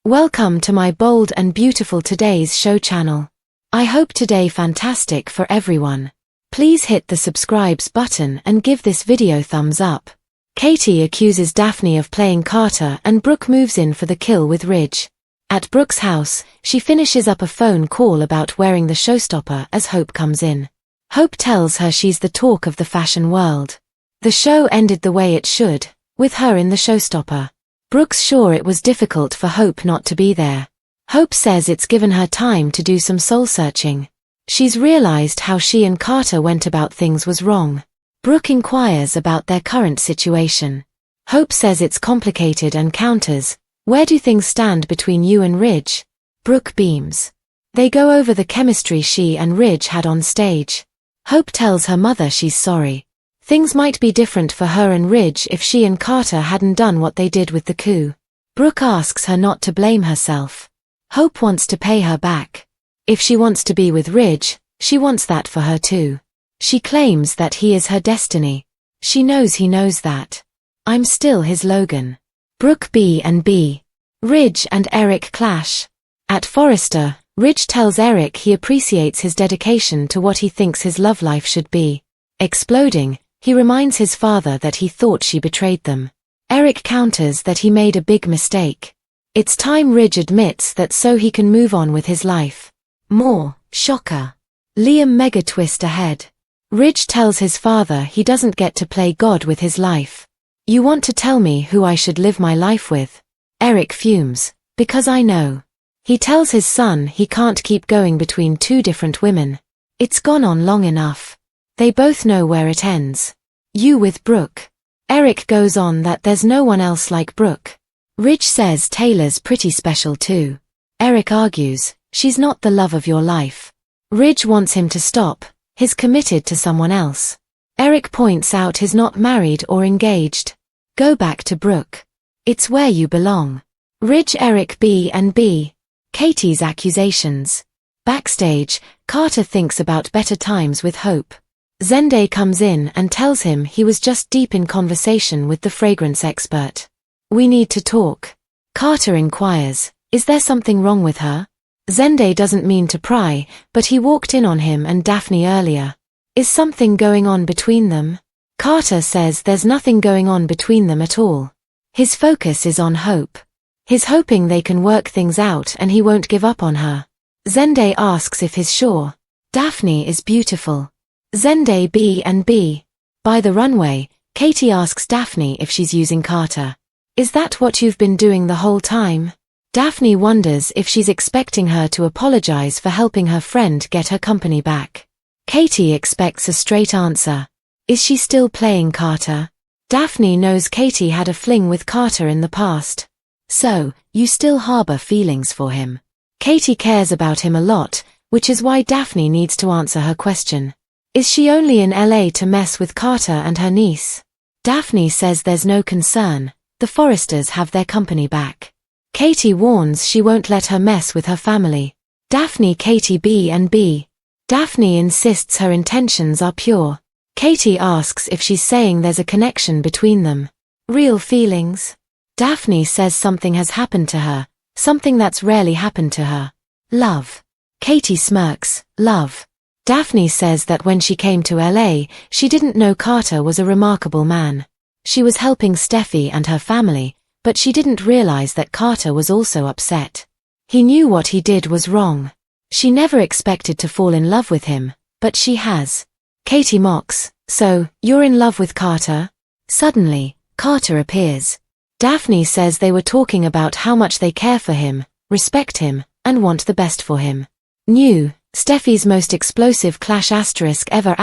Welcome to my bold and beautiful today's show channel. I hope today fantastic for everyone. Please hit the subscribes button and give this video thumbs up. Katie accuses Daphne of playing Carter and Brooke moves in for the kill with Ridge. At Brooke's house, she finishes up a phone call about wearing the showstopper as Hope comes in. Hope tells her she's the talk of the fashion world. The show ended the way it should, with her in the showstopper. Brooke's sure it was difficult for Hope not to be there. Hope says it's given her time to do some soul-searching. She's realized how she and Carter went about things was wrong. Brooke inquires about their current situation. Hope says it's complicated and counters, "Where do things stand between you and Ridge?" Brooke beams. They go over the chemistry she and Ridge had on stage. Hope tells her mother she's sorry. Things might be different for her and Ridge if she and Carter hadn't done what they did with the coup. Brooke asks her not to blame herself. Hope wants to pay her back. If she wants to be with Ridge, she wants that for her too. She claims that he is her destiny. She knows he knows that. "I'm still his Logan." Brooke B&B. Ridge and Eric clash. At Forrester, Ridge tells Eric he appreciates his dedication to what he thinks his love life should be. Exploding, he reminds his father that he thought she betrayed them. Eric counters that he made a big mistake. It's time Ridge admits that so he can move on with his life. More, shocker. Liam mega twist ahead. Ridge tells his father he doesn't get to play God with his life. "You want to tell me who I should live my life with?" Eric fumes, "Because I know." He tells his son he can't keep going between two different women. It's gone on long enough. They both know where it ends. "You with Brooke." Eric goes on that there's no one else like Brooke. Ridge says Taylor's pretty special too. Eric argues, "She's not the love of your life." Ridge wants him to stop, he's committed to someone else. Eric points out he's not married or engaged. "Go back to Brooke. It's where you belong." Ridge Eric B&B. Katie's accusations. Backstage, Carter thinks about better times with Hope. Zende comes in and tells him he was just deep in conversation with the fragrance expert. "We need to talk." Carter inquires, "Is there something wrong with her?" Zende doesn't mean to pry, but he walked in on him and Daphne earlier. "Is something going on between them?" Carter says there's nothing going on between them at all. His focus is on Hope. He's hoping they can work things out and he won't give up on her. Zende asks if he's sure. Daphne is beautiful. Zende B&B. By the runway, Katie asks Daphne if she's using Carter. "Is that what you've been doing the whole time?" Daphne wonders if she's expecting her to apologize for helping her friend get her company back. Katie expects a straight answer. Is she still playing Carter? Daphne knows Katie had a fling with Carter in the past. "So, you still harbor feelings for him?" Katie cares about him a lot, which is why Daphne needs to answer her question. Is she only in LA to mess with Carter and her niece? Daphne says there's no concern, the Forresters have their company back. Katie warns she won't let her mess with her family. Daphne Katie B&B. Daphne insists her intentions are pure. Katie asks if she's saying there's a connection between them. Real feelings? Daphne says something has happened to her, something that's rarely happened to her. Love. Katie smirks, love. Daphne says that when she came to LA, she didn't know Carter was a remarkable man. She was helping Steffi and her family, but she didn't realize that Carter was also upset. He knew what he did was wrong. She never expected to fall in love with him, but she has. Katie mocks, "So, you're in love with Carter?" Suddenly, Carter appears. Daphne says they were talking about how much they care for him, respect him, and want the best for him. New, Steffi's most explosive clash ever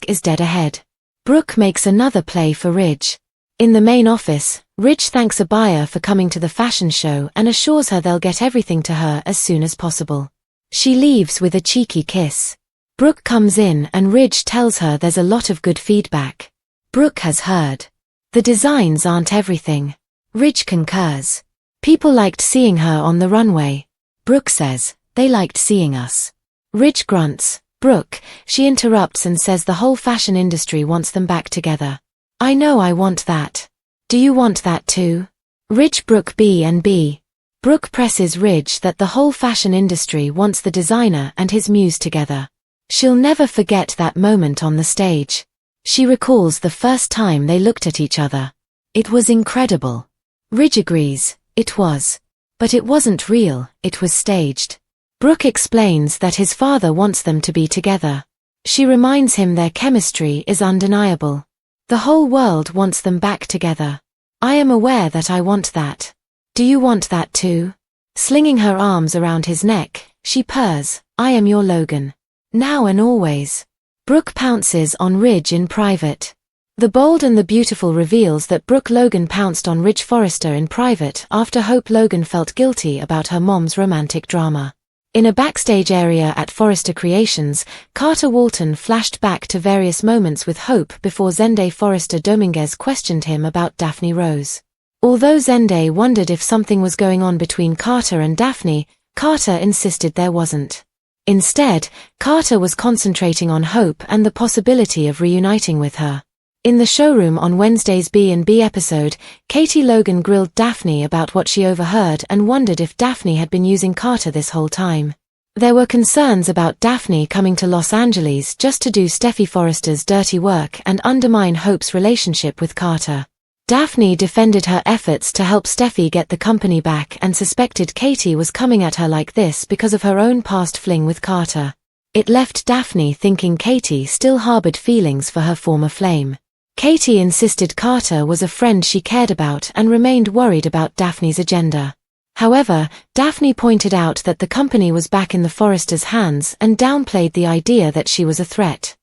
is dead ahead. Brooke makes another play for Ridge. In the main office, Ridge thanks a buyer for coming to the fashion show and assures her they'll get everything to her as soon as possible. She leaves with a cheeky kiss. Brooke comes in and Ridge tells her there's a lot of good feedback. Brooke has heard. The designs aren't everything. Ridge concurs. People liked seeing her on the runway. Brooke says, "They liked seeing us." Ridge grunts. Brooke, she interrupts and says the whole fashion industry wants them back together. "I know I want that. Do you want that too?" Ridge Brooke B&B. Brooke presses Ridge that the whole fashion industry wants the designer and his muse together. She'll never forget that moment on the stage. She recalls the first time they looked at each other. It was incredible. Ridge agrees, it was. But it wasn't real, it was staged. Brooke explains that his father wants them to be together. She reminds him their chemistry is undeniable. The whole world wants them back together. I am aware that I want that. Do you want that too? Slinging her arms around his neck, she purrs, I am your Logan. Now and always. Brooke pounces on Ridge in private. The Bold and the Beautiful reveals that Brooke Logan pounced on Ridge Forrester in private after Hope Logan felt guilty about her mom's romantic drama. In a backstage area at Forrester Creations, Carter Walton flashed back to various moments with Hope before Zende Forrester Dominguez questioned him about Daphne Rose. Although Zende wondered if something was going on between Carter and Daphne, Carter insisted there wasn't. Instead, Carter was concentrating on Hope and the possibility of reuniting with her. In the showroom on Wednesday's B&B episode, Katie Logan grilled Daphne about what she overheard and wondered if Daphne had been using Carter this whole time. There were concerns about Daphne coming to Los Angeles just to do Steffi Forrester's dirty work and undermine Hope's relationship with Carter. Daphne defended her efforts to help Steffi get the company back and suspected Katie was coming at her like this because of her own past fling with Carter. It left Daphne thinking Katie still harbored feelings for her former flame. Katie insisted Carter was a friend she cared about and remained worried about Daphne's agenda. However, Daphne pointed out that the company was back in the Forresters' hands and downplayed the idea that she was a threat.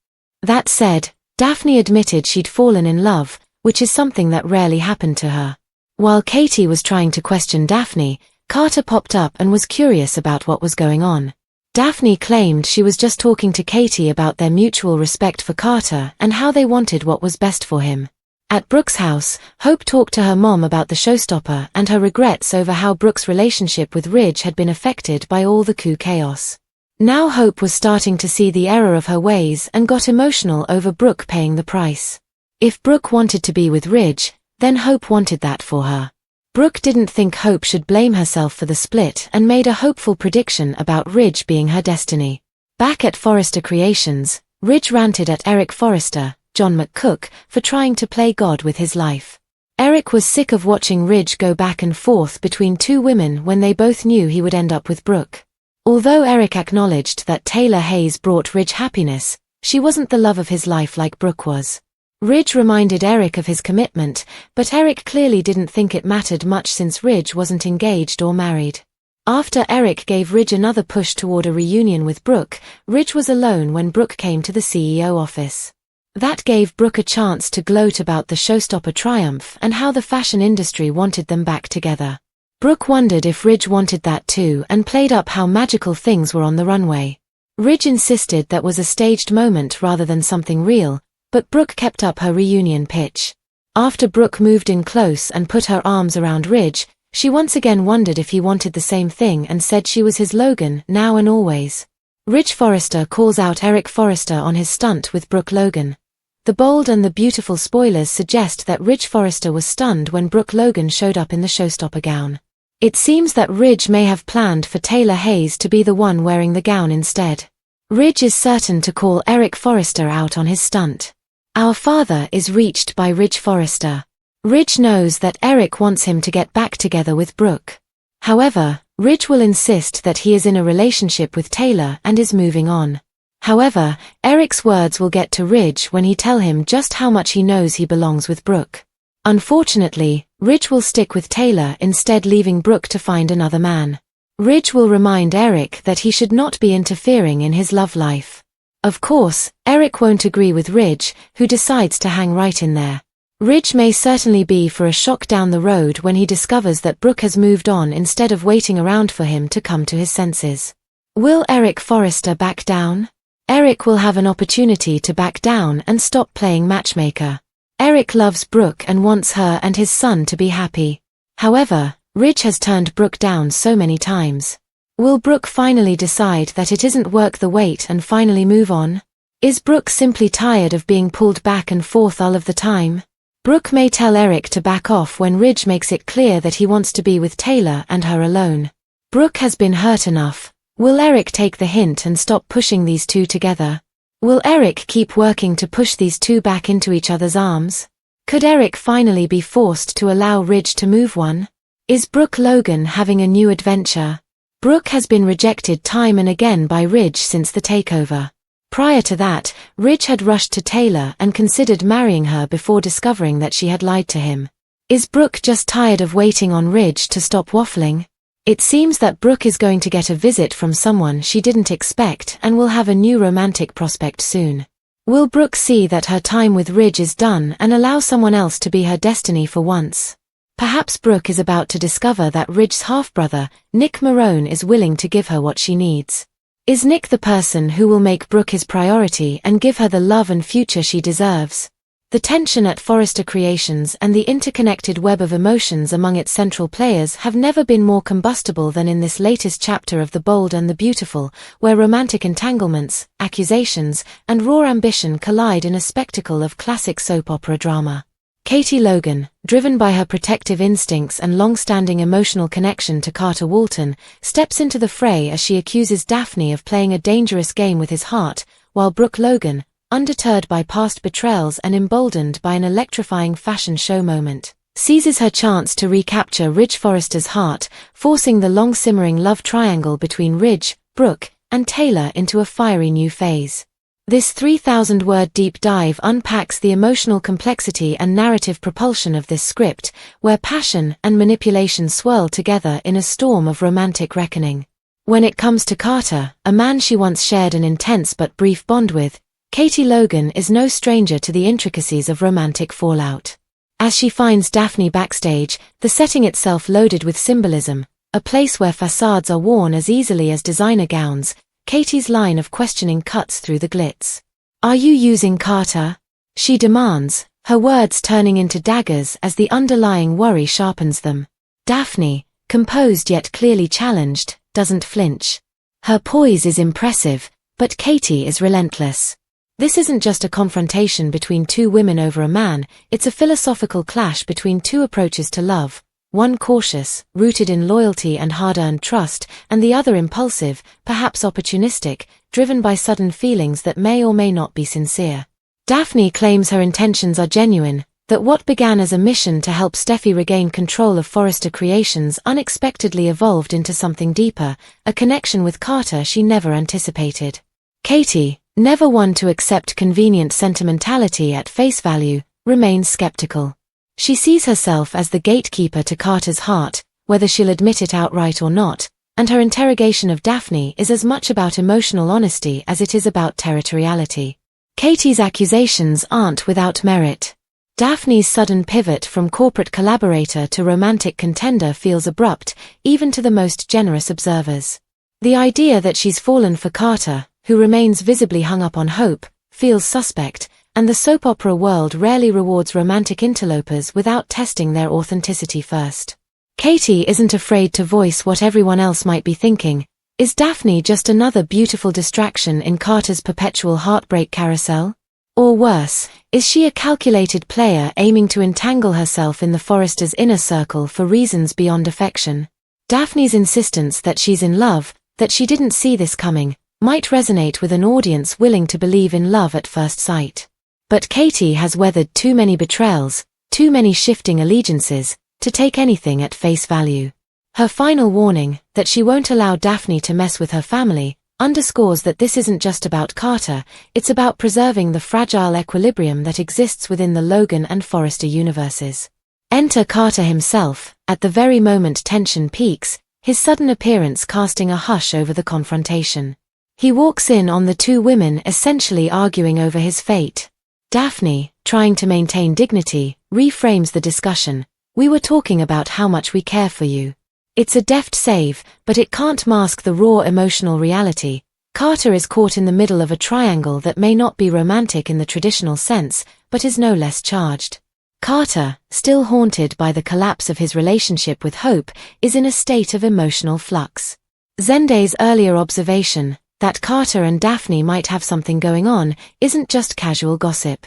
That said, Daphne admitted she'd fallen in love, which is something that rarely happened to her. While Katie was trying to question Daphne, Carter popped up and was curious about what was going on. Daphne claimed she was just talking to Katie about their mutual respect for Carter and how they wanted what was best for him. At Brooke's house, Hope talked to her mom about the showstopper and her regrets over how Brooke's relationship with Ridge had been affected by all the coup chaos. Now Hope was starting to see the error of her ways and got emotional over Brooke paying the price. If Brooke wanted to be with Ridge, then Hope wanted that for her. Brooke didn't think Hope should blame herself for the split and made a hopeful prediction about Ridge being her destiny. Back at Forrester Creations, Ridge ranted at Eric Forrester, John McCook, for trying to play God with his life. Eric was sick of watching Ridge go back and forth between two women when they both knew he would end up with Brooke. Although Eric acknowledged that Taylor Hayes brought Ridge happiness, she wasn't the love of his life like Brooke was. Ridge reminded Eric of his commitment, but Eric clearly didn't think it mattered much since Ridge wasn't engaged or married. After Eric gave Ridge another push toward a reunion with Brooke, Ridge was alone when Brooke came to the CEO office. That gave Brooke a chance to gloat about the showstopper triumph and how the fashion industry wanted them back together. Brooke wondered if Ridge wanted that too and played up how magical things were on the runway. Ridge insisted that was a staged moment rather than something real, but Brooke kept up her reunion pitch. After Brooke moved in close and put her arms around Ridge, she once again wondered if he wanted the same thing and said she was his Logan now and always. Ridge Forrester calls out Eric Forrester on his stunt with Brooke Logan. The Bold and the Beautiful spoilers suggest that Ridge Forrester was stunned when Brooke Logan showed up in the showstopper gown. It seems that Ridge may have planned for Taylor Hayes to be the one wearing the gown instead. Ridge is certain to call Eric Forrester out on his stunt. Our father is reached by Ridge Forrester. Ridge knows that Eric wants him to get back together with Brooke. However, Ridge will insist that he is in a relationship with Taylor and is moving on. However, Eric's words will get to Ridge when he tell him just how much he knows he belongs with Brooke. Unfortunately, Ridge will stick with Taylor instead, leaving Brooke to find another man. Ridge will remind Eric that he should not be interfering in his love life. Of course, Eric won't agree with Ridge, who decides to hang right in there. Ridge may certainly be for a shock down the road when he discovers that Brooke has moved on instead of waiting around for him to come to his senses. Will Eric Forrester back down? Eric will have an opportunity to back down and stop playing matchmaker. Eric loves Brooke and wants her and his son to be happy. However, Ridge has turned Brooke down so many times. Will Brooke finally decide that it isn't worth the wait and finally move on? Is Brooke simply tired of being pulled back and forth all of the time? Brooke may tell Eric to back off when Ridge makes it clear that he wants to be with Taylor and her alone. Brooke has been hurt enough. Will Eric take the hint and stop pushing these two together? Will Eric keep working to push these two back into each other's arms? Could Eric finally be forced to allow Ridge to move one? Is Brooke Logan having a new adventure? Brooke has been rejected time and again by Ridge since the takeover. Prior to that, Ridge had rushed to Taylor and considered marrying her before discovering that she had lied to him. Is Brooke just tired of waiting on Ridge to stop waffling? It seems that Brooke is going to get a visit from someone she didn't expect and will have a new romantic prospect soon. Will Brooke see that her time with Ridge is done and allow someone else to be her destiny for once? Perhaps Brooke is about to discover that Ridge's half-brother, Nick Marone, is willing to give her what she needs. Is Nick the person who will make Brooke his priority and give her the love and future she deserves? The tension at Forrester Creations and the interconnected web of emotions among its central players have never been more combustible than in this latest chapter of The Bold and the Beautiful, where romantic entanglements, accusations, and raw ambition collide in a spectacle of classic soap opera drama. Katie Logan, driven by her protective instincts and long-standing emotional connection to Carter Walton, steps into the fray as she accuses Daphne of playing a dangerous game with his heart, while Brooke Logan, undeterred by past betrayals and emboldened by an electrifying fashion show moment, seizes her chance to recapture Ridge Forrester's heart, forcing the long-simmering love triangle between Ridge, Brooke, and Taylor into a fiery new phase. This 3,000-word deep dive unpacks the emotional complexity and narrative propulsion of this script, where passion and manipulation swirl together in a storm of romantic reckoning. When it comes to Carter, a man she once shared an intense but brief bond with, Katie Logan is no stranger to the intricacies of romantic fallout. As she finds Daphne backstage, the setting itself loaded with symbolism, a place where facades are worn as easily as designer gowns, Katie's line of questioning cuts through the glitz. "Are you using Carter?" she demands, her words turning into daggers as the underlying worry sharpens them. Daphne, composed yet clearly challenged, doesn't flinch. Her poise is impressive, but Katie is relentless. This isn't just a confrontation between two women over a man, it's a philosophical clash between two approaches to love. One cautious, rooted in loyalty and hard-earned trust, and the other impulsive, perhaps opportunistic, driven by sudden feelings that may or may not be sincere. Daphne claims her intentions are genuine, that what began as a mission to help Steffi regain control of Forrester Creations unexpectedly evolved into something deeper, a connection with Carter she never anticipated. Katie, never one to accept convenient sentimentality at face value, remains skeptical. She sees herself as the gatekeeper to Carter's heart, whether she'll admit it outright or not, and her interrogation of Daphne is as much about emotional honesty as it is about territoriality. Katie's accusations aren't without merit. Daphne's sudden pivot from corporate collaborator to romantic contender feels abrupt, even to the most generous observers. The idea that she's fallen for Carter, who remains visibly hung up on hope, feels suspect, and the soap opera world rarely rewards romantic interlopers without testing their authenticity first. Katie isn't afraid to voice what everyone else might be thinking. Is Daphne just another beautiful distraction in Carter's perpetual heartbreak carousel? Or worse, is she a calculated player aiming to entangle herself in the Forrester's inner circle for reasons beyond affection? Daphne's insistence that she's in love, that she didn't see this coming, might resonate with an audience willing to believe in love at first sight. But Katie has weathered too many betrayals, too many shifting allegiances, to take anything at face value. Her final warning, that she won't allow Daphne to mess with her family, underscores that this isn't just about Carter, it's about preserving the fragile equilibrium that exists within the Logan and Forrester universes. Enter Carter himself, at the very moment tension peaks, his sudden appearance casting a hush over the confrontation. He walks in on the two women essentially arguing over his fate. Daphne, trying to maintain dignity, reframes the discussion. "We were talking about how much we care for you." It's a deft save, but it can't mask the raw emotional reality. Carter is caught in the middle of a triangle that may not be romantic in the traditional sense, but is no less charged. Carter, still haunted by the collapse of his relationship with Hope, is in a state of emotional flux. Zenday's earlier observation, that Carter and Daphne might have something going on, isn't just casual gossip.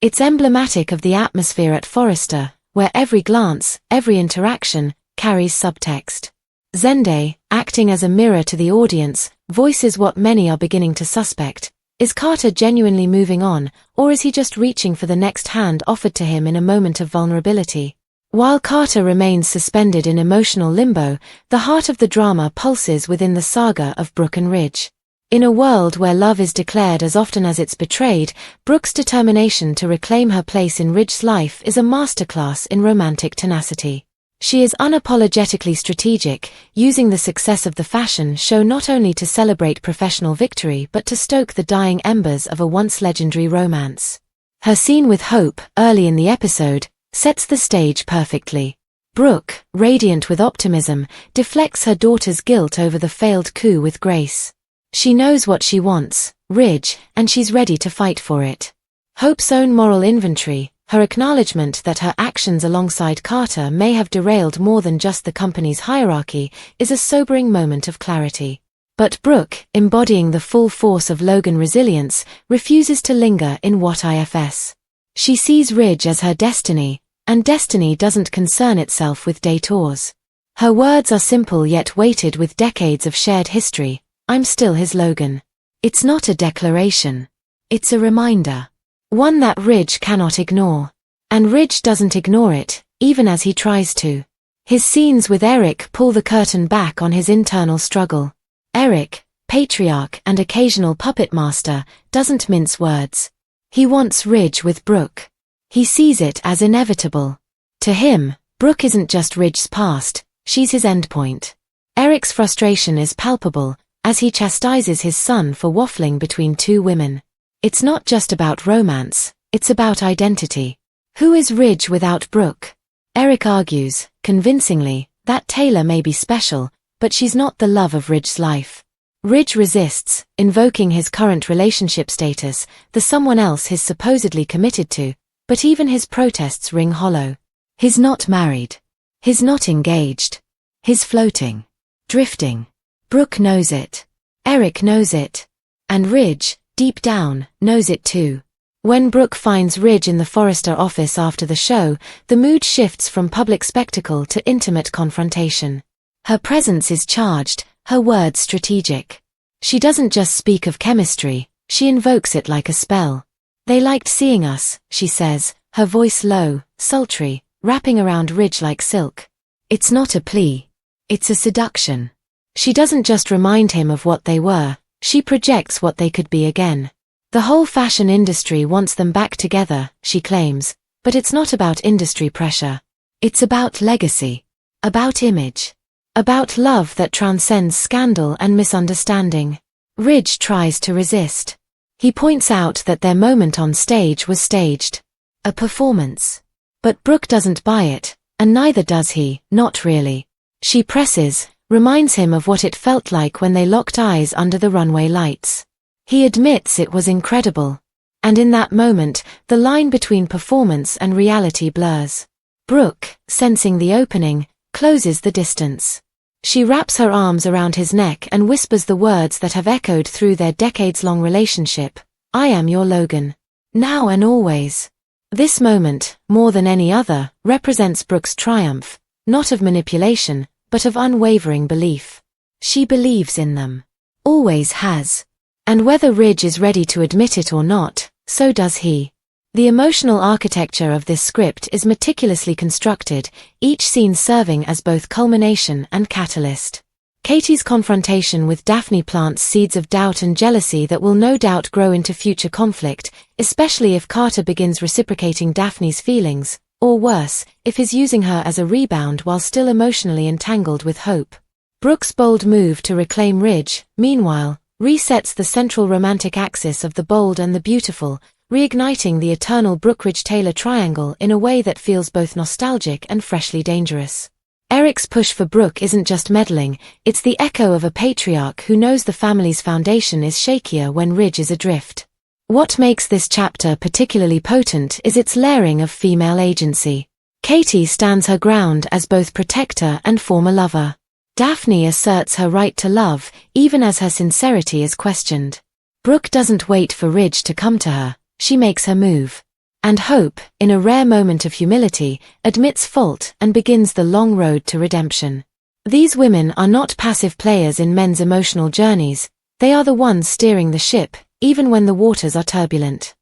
It's emblematic of the atmosphere at Forrester, where every glance, every interaction, carries subtext. Zende, acting as a mirror to the audience, voices what many are beginning to suspect. Is Carter genuinely moving on, or is he just reaching for the next hand offered to him in a moment of vulnerability? While Carter remains suspended in emotional limbo, the heart of the drama pulses within the saga of Brooke and Ridge. In a world where love is declared as often as it's betrayed, Brooke's determination to reclaim her place in Ridge's life is a masterclass in romantic tenacity. She is unapologetically strategic, using the success of the fashion show not only to celebrate professional victory but to stoke the dying embers of a once legendary romance. Her scene with Hope, early in the episode, sets the stage perfectly. Brooke, radiant with optimism, deflects her daughter's guilt over the failed coup with grace. She knows what she wants, Ridge, and she's ready to fight for it. Hope's own moral inventory, her acknowledgement that her actions alongside Carter may have derailed more than just the company's hierarchy, is a sobering moment of clarity. But Brooke, embodying the full force of Logan resilience, refuses to linger in what ifs. She sees Ridge as her destiny, and destiny doesn't concern itself with detours. Her words are simple yet weighted with decades of shared history. I'm still his Logan. It's not a declaration. It's a reminder. One that Ridge cannot ignore. And Ridge doesn't ignore it, even as he tries to. His scenes with Eric pull the curtain back on his internal struggle. Eric, patriarch and occasional puppet master, doesn't mince words. He wants Ridge with Brooke. He sees it as inevitable. To him, Brooke isn't just Ridge's past, she's his endpoint. Eric's frustration is palpable, as he chastises his son for waffling between two women. It's not just about romance, it's about identity. Who is Ridge without Brooke? Eric argues, convincingly, that Taylor may be special, but she's not the love of Ridge's life. Ridge resists, invoking his current relationship status, the someone else he's supposedly committed to, but even his protests ring hollow. He's not married. He's not engaged. He's floating. Drifting. Brooke knows it. Eric knows it. And Ridge, deep down, knows it too. When Brooke finds Ridge in the Forrester office after the show, the mood shifts from public spectacle to intimate confrontation. Her presence is charged, her words strategic. She doesn't just speak of chemistry, she invokes it like a spell. They liked seeing us, she says, her voice low, sultry, wrapping around Ridge like silk. It's not a plea. It's a seduction. She doesn't just remind him of what they were, she projects what they could be again. The whole fashion industry wants them back together, she claims, but it's not about industry pressure. It's about legacy. About image. About love that transcends scandal and misunderstanding. Ridge tries to resist. He points out that their moment on stage was staged. A performance. But Brooke doesn't buy it, and neither does he, not really. She presses, reminds him of what it felt like when they locked eyes under the runway lights. He admits it was incredible. And in that moment, the line between performance and reality blurs. Brooke, sensing the opening, closes the distance. She wraps her arms around his neck and whispers the words that have echoed through their decades-long relationship. I am your Logan. Now and always. This moment, more than any other, represents Brooke's triumph, not of manipulation, but of unwavering belief. She believes in them. Always has. And whether Ridge is ready to admit it or not, so does he. The emotional architecture of this script is meticulously constructed, each scene serving as both culmination and catalyst. Katie's confrontation with Daphne plants seeds of doubt and jealousy that will no doubt grow into future conflict, especially if Carter begins reciprocating Daphne's feelings, or worse, if he's using her as a rebound while still emotionally entangled with Hope. Brooke's bold move to reclaim Ridge, meanwhile, resets the central romantic axis of the bold and the beautiful, reigniting the eternal Brooke-Ridge-Taylor triangle in a way that feels both nostalgic and freshly dangerous. Eric's push for Brooke isn't just meddling, it's the echo of a patriarch who knows the family's foundation is shakier when Ridge is adrift. What makes this chapter particularly potent is its layering of female agency. Katie stands her ground as both protector and former lover. Daphne asserts her right to love, even as her sincerity is questioned. Brooke doesn't wait for Ridge to come to her, she makes her move. And Hope, in a rare moment of humility, admits fault and begins the long road to redemption. These women are not passive players in men's emotional journeys, they are the ones steering the ship, even when the waters are turbulent.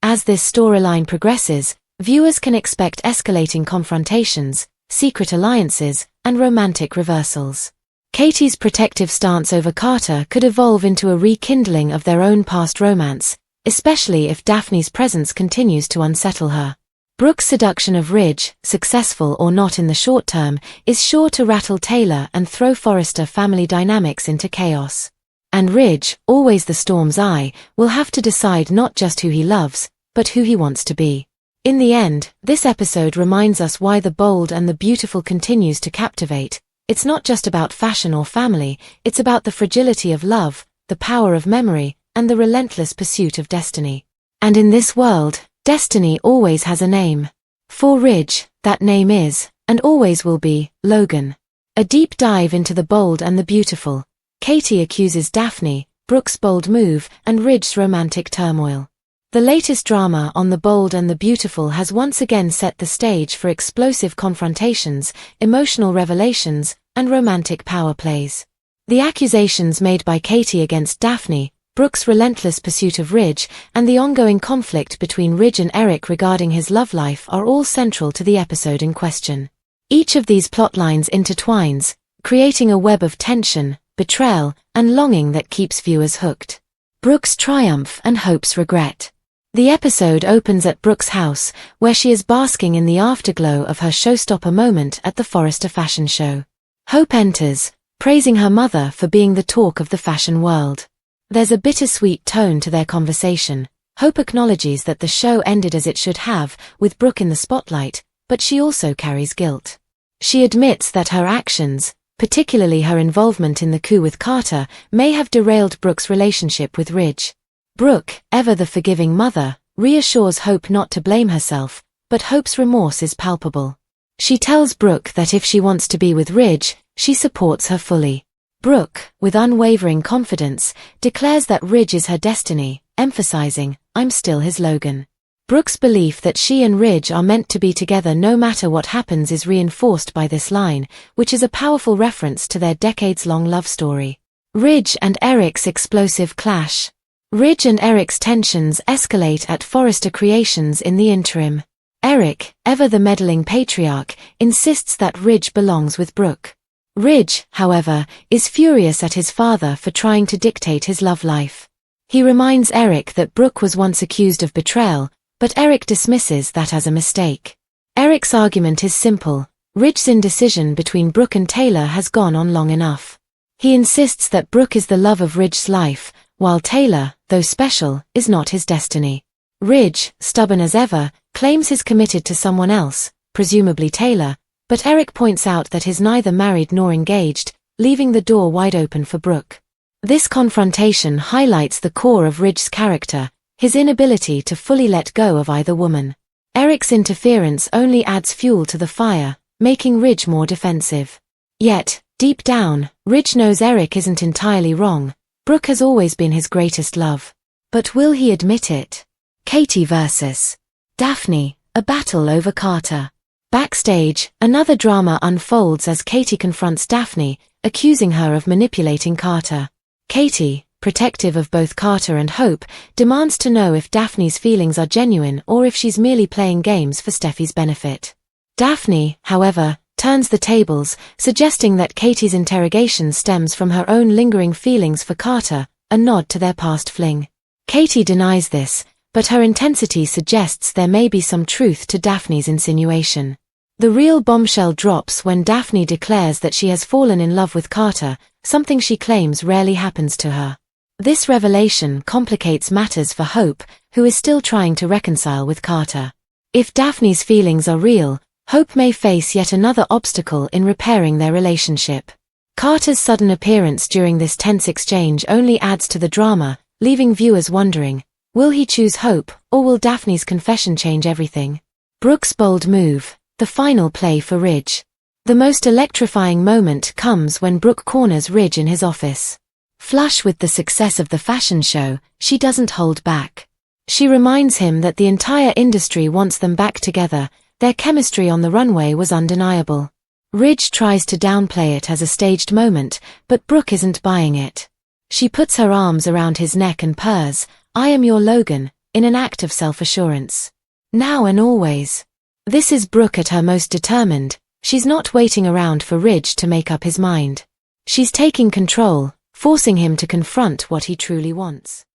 As this storyline progresses, viewers can expect escalating confrontations, secret alliances, and romantic reversals. Katie's protective stance over Carter could evolve into a rekindling of their own past romance, especially if Daphne's presence continues to unsettle her. Brooke's seduction of Ridge, successful or not in the short term, is sure to rattle Taylor and throw Forrester family dynamics into chaos. And Ridge, always the storm's eye, will have to decide not just who he loves, but who he wants to be. In the end, this episode reminds us why the bold and the beautiful continues to captivate. It's not just about fashion or family, it's about the fragility of love, the power of memory, and the relentless pursuit of destiny. And in this world, destiny always has a name. For Ridge, that name is, and always will be, Logan. A deep dive into the bold and the beautiful. Katie accuses Daphne, Brooke's bold move, and Ridge's romantic turmoil. The latest drama on the bold and the beautiful has once again set the stage for explosive confrontations, emotional revelations, and romantic power plays. The accusations made by Katie against Daphne, Brooke's relentless pursuit of Ridge, and the ongoing conflict between Ridge and Eric regarding his love life are all central to the episode in question. Each of these plotlines intertwines, creating a web of tension, betrayal, and longing that keeps viewers hooked. Brooke's triumph and Hope's regret. The episode opens at Brooke's house, where she is basking in the afterglow of her showstopper moment at the Forrester fashion show. Hope enters, praising her mother for being the talk of the fashion world. There's a bittersweet tone to their conversation. Hope acknowledges that the show ended as it should have, with Brooke in the spotlight, but she also carries guilt. She admits that her actions, particularly her involvement in the coup with Carter, may have derailed Brooke's relationship with Ridge. Brooke, ever the forgiving mother, reassures Hope not to blame herself, but Hope's remorse is palpable. She tells Brooke that if she wants to be with Ridge, she supports her fully. Brooke, with unwavering confidence, declares that Ridge is her destiny, emphasizing, "I'm still his Logan." Brooke's belief that she and Ridge are meant to be together no matter what happens is reinforced by this line, which is a powerful reference to their decades-long love story. Ridge and Eric's explosive clash. Ridge and Eric's tensions escalate at Forrester Creations in the interim. Eric, ever the meddling patriarch, insists that Ridge belongs with Brooke. Ridge, however, is furious at his father for trying to dictate his love life. He reminds Eric that Brooke was once accused of betrayal, but Eric dismisses that as a mistake. Eric's argument is simple: Ridge's indecision between Brooke and Taylor has gone on long enough. He insists that Brooke is the love of Ridge's life, while Taylor, though special, is not his destiny. Ridge, stubborn as ever, claims he's committed to someone else, presumably Taylor, but Eric points out that he's neither married nor engaged, leaving the door wide open for Brooke. This confrontation highlights the core of Ridge's character, his inability to fully let go of either woman. Eric's interference only adds fuel to the fire, making Ridge more defensive. Yet, deep down, Ridge knows Eric isn't entirely wrong. Brooke has always been his greatest love. But will he admit it? Katie vs. Daphne, a battle over Carter. Backstage, another drama unfolds as Katie confronts Daphne, accusing her of manipulating Carter. Katie, protective of both Carter and Hope, demands to know if Daphne's feelings are genuine or if she's merely playing games for Steffi's benefit. Daphne, however, turns the tables, suggesting that Katie's interrogation stems from her own lingering feelings for Carter, a nod to their past fling. Katie denies this, but her intensity suggests there may be some truth to Daphne's insinuation. The real bombshell drops when Daphne declares that she has fallen in love with Carter, something she claims rarely happens to her. This revelation complicates matters for Hope, who is still trying to reconcile with Carter. If Daphne's feelings are real, Hope may face yet another obstacle in repairing their relationship. Carter's sudden appearance during this tense exchange only adds to the drama, leaving viewers wondering, will he choose Hope, or will Daphne's confession change everything? Brooke's bold move, the final play for Ridge. The most electrifying moment comes when Brooke corners Ridge in his office. Flush with the success of the fashion show, she doesn't hold back. She reminds him that the entire industry wants them back together. Their chemistry on the runway was undeniable. Ridge tries to downplay it as a staged moment, but Brooke isn't buying it. She puts her arms around his neck and purrs, "I am your Logan," in an act of self-assurance. Now and always. This is Brooke at her most determined. She's not waiting around for Ridge to make up his mind. She's taking control, forcing him to confront what he truly wants.